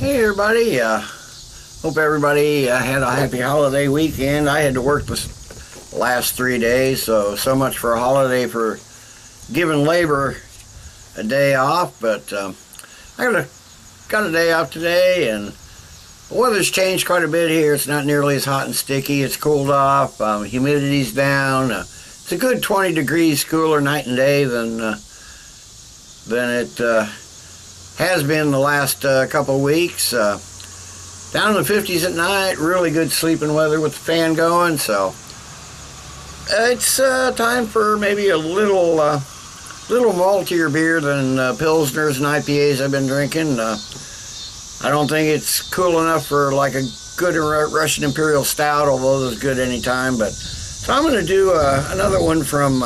Hey everybody, hope everybody had a happy holiday weekend. I had to work the last 3 days, so much for a holiday for giving labor a day off, but I got a day off today, and the weather's changed quite a bit here. It's not nearly as hot and sticky. It's cooled off, humidity's down. It's a good 20 degrees cooler night and day than it has been the last couple of weeks. Down in the 50s at night, really good sleeping weather with the fan going, so it's time for maybe a little maltier beer than Pilsners and IPAs I've been drinking. I don't think it's cool enough for like a good Russian Imperial Stout, although those good anytime. But so I'm going to do another one from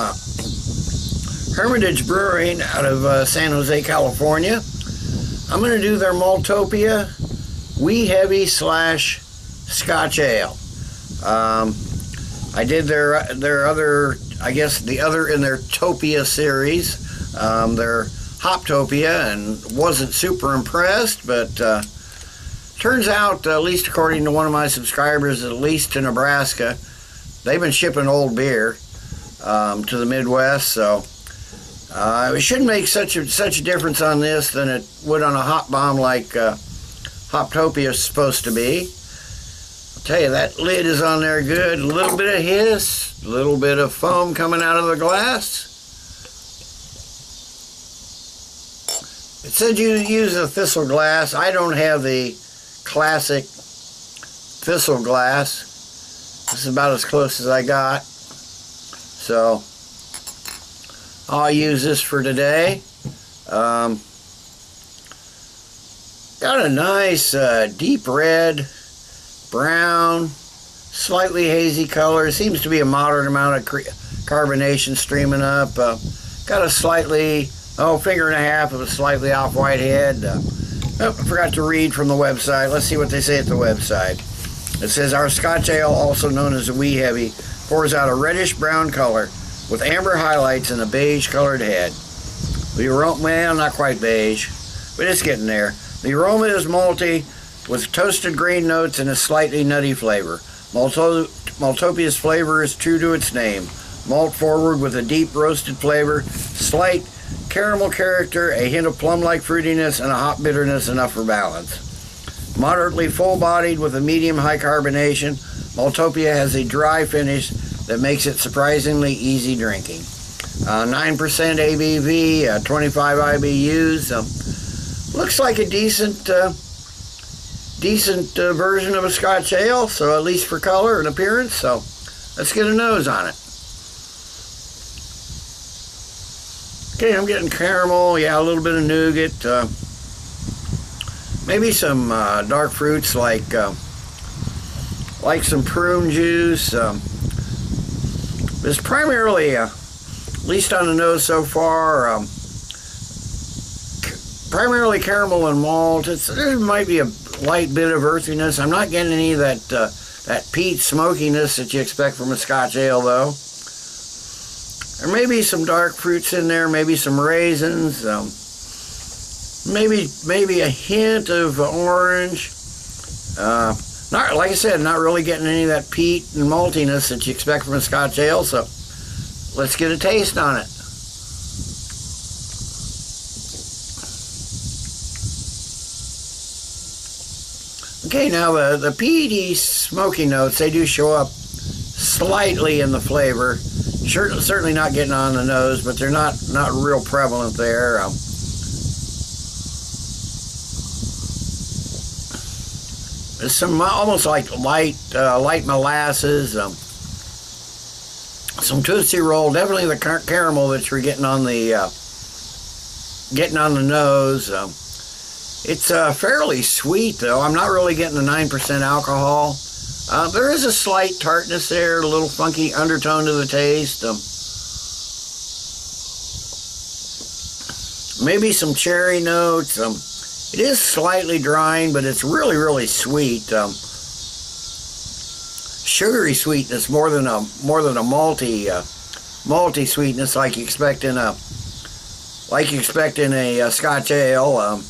Hermitage Brewing out of San Jose, California. I'm going to do their Maltopia Wee Heavy / Scotch Ale. I did their other, I guess the other in their Topia series, their Hoptopia, and wasn't super impressed, but turns out, at least according to one of my subscribers, at least to Nebraska, they've been shipping old beer to the Midwest, so it shouldn't make such a difference on this than it would on a hop bomb like Hoptopia is supposed to be. I'll tell you, that lid is on there good. A little bit of hiss, a little bit of foam coming out of the glass. It said you use a thistle glass. I don't have the classic thistle glass. This is about as close as I got. So I'll use this for today. Got a nice deep red, brown, slightly hazy color. Seems to be a moderate amount of carbonation streaming up. Got a slightly, finger and a half of a slightly off-white head. I forgot to read from the website. Let's see what they say at the website. It says, our Scotch Ale, also known as a Wee Heavy, pours out a reddish-brown color with amber highlights and a beige-colored head. The aroma, well, not quite beige, but it's getting there. The aroma is malty with toasted green notes and a slightly nutty flavor. Maltopia's flavor is true to its name. Malt forward with a deep roasted flavor, slight caramel character, a hint of plum-like fruitiness, and a hop bitterness enough for balance. Moderately full-bodied with a medium-high carbonation, Maltopia has a dry finish that makes it surprisingly easy drinking. 9% ABV, 25 IBUs. Looks like a decent version of a Scotch Ale, so at least for color and appearance. So let's get a nose on it. Okay, I'm getting caramel, yeah, a little bit of nougat, maybe some dark fruits like some prune juice. It's primarily, at least on the nose so far, primarily caramel and malt. There might be a light bit of earthiness. I'm not getting any of that peat smokiness that you expect from a Scotch Ale, though. There may be some dark fruits in there, maybe some raisins, maybe a hint of orange. Not, like I said, not really getting any of that peat and maltiness that you expect from a Scotch Ale, so let's get a taste on it. Okay, now the peaty, smoky notes, they do show up slightly in the flavor. Certainly not getting on the nose, but they're not real prevalent there. There's some almost like light molasses, some Tootsie Roll, definitely the caramel that you're getting on the nose. It's fairly sweet, though. I'm not really getting the 9% alcohol. There is a slight tartness there, a little funky undertone to the taste. Maybe some cherry notes. It is slightly drying, but it's really, really sweet. Sugary sweetness more than a malty sweetness like you expect in a Scotch Ale.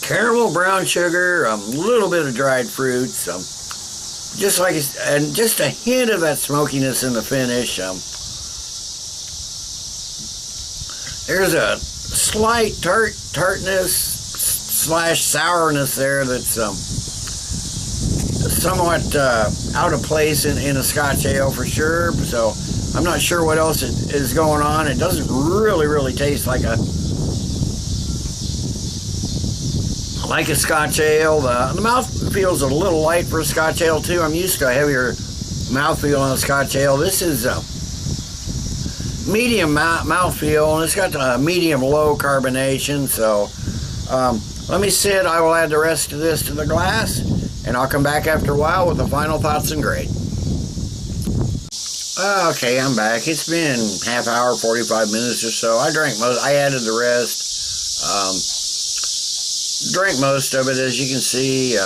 caramel brown sugar, a little bit of dried fruits, just like, and just a hint of that smokiness in the finish. There's a slight tartness slash sourness there that's somewhat out of place in a Scotch ale for sure. So I'm not sure what else is going on. It doesn't really taste like a Scotch ale. The mouth feels a little light for a Scotch ale too. I'm used to a heavier mouthfeel on a Scotch ale. This is medium mouthfeel, and it's got a medium low carbonation. So let me sit. I will add the rest of this to the glass, and I'll come back after a while with the final thoughts and grade. Okay, I'm back. It's been half hour, 45 minutes or so. I added the rest. Drank most of it, as you can see.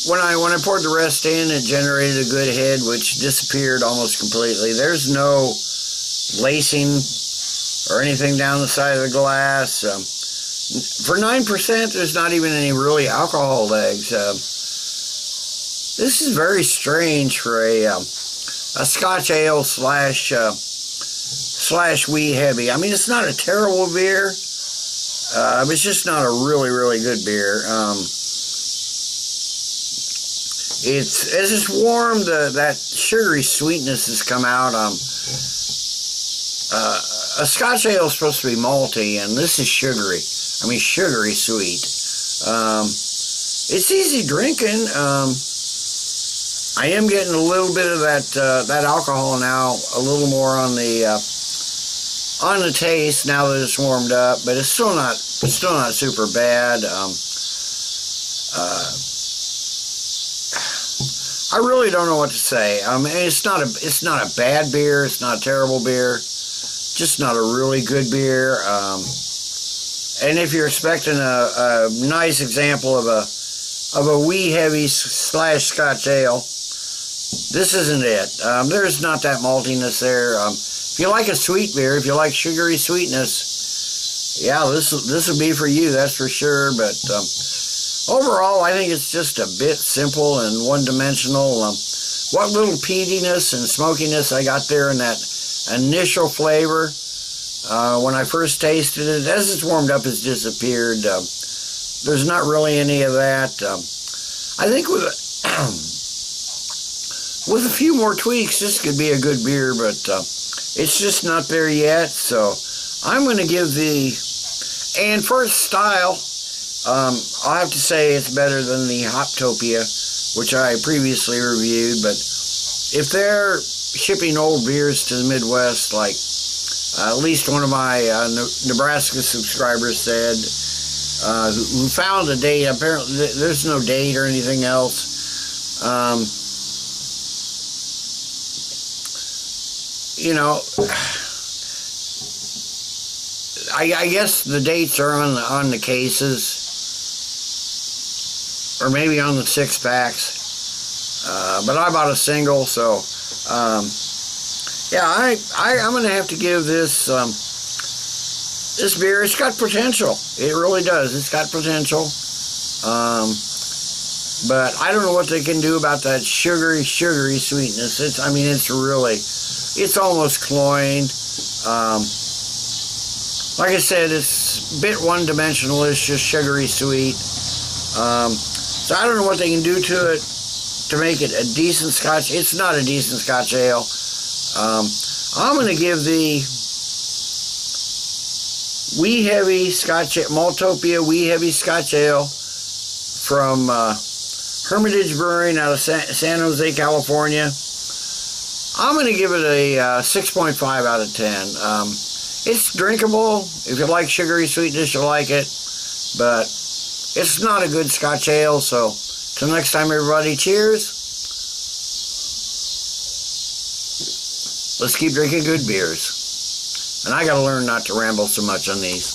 When I poured the rest in, it generated a good head, which disappeared almost completely. There's no lacing or anything down the side of the glass. For 9%, there's not even any really alcohol legs. This is very strange for a Scotch ale slash wee heavy. I mean, it's not a terrible beer. It's just not a really good beer. As it's warmed, that sugary sweetness has come out. A Scotch ale is supposed to be malty, and this is sugary. I mean, sugary sweet. It's easy drinking. I am getting a little bit of that alcohol now, a little more on the taste now that it's warmed up, but it's still not super bad. I really don't know what to say. I mean, it's not a bad beer. It's not a terrible beer. Just not a really good beer. And if you're expecting a nice example of a wee heavy slash Scotch ale, this isn't it. There's not that maltiness there. If you like a sweet beer, if you like sugary sweetness, yeah, this would be for you, that's for sure. But overall, I think it's just a bit simple and one-dimensional. What little peatiness and smokiness I got there in that initial flavor when I first tasted it, as it's warmed up, has disappeared. There's not really any of that. I think with a few more tweaks, this could be a good beer, but it's just not there yet. So I'm going to give and for its style, I'll have to say it's better than the Maltopia, which I previously reviewed. But if they're shipping old beers to the Midwest, like at least one of my Nebraska subscribers said, who found a date, apparently there's no date or anything else. You know, I guess the dates are on the cases, or maybe on the 6-packs. But I bought a single, so yeah, I'm gonna have to give this this beer. It's got potential. It really does. It's got potential. But I don't know what they can do about that sugary sweetness. It's almost cloying. Like I said, it's a bit one-dimensional. It's just sugary sweet. So I don't know what they can do to it to make it a decent Scotch. It's not a decent Scotch ale. I'm going to give the wee heavy Maltopia wee heavy Scotch ale from Hermitage Brewing out of San Jose, California. I'm going to give it a 6.5 out of 10. It's drinkable. If you like sugary sweetness, you'll like it. But it's not a good Scotch ale. So, till next time, everybody, cheers. Let's keep drinking good beers. And I got to learn not to ramble so much on these.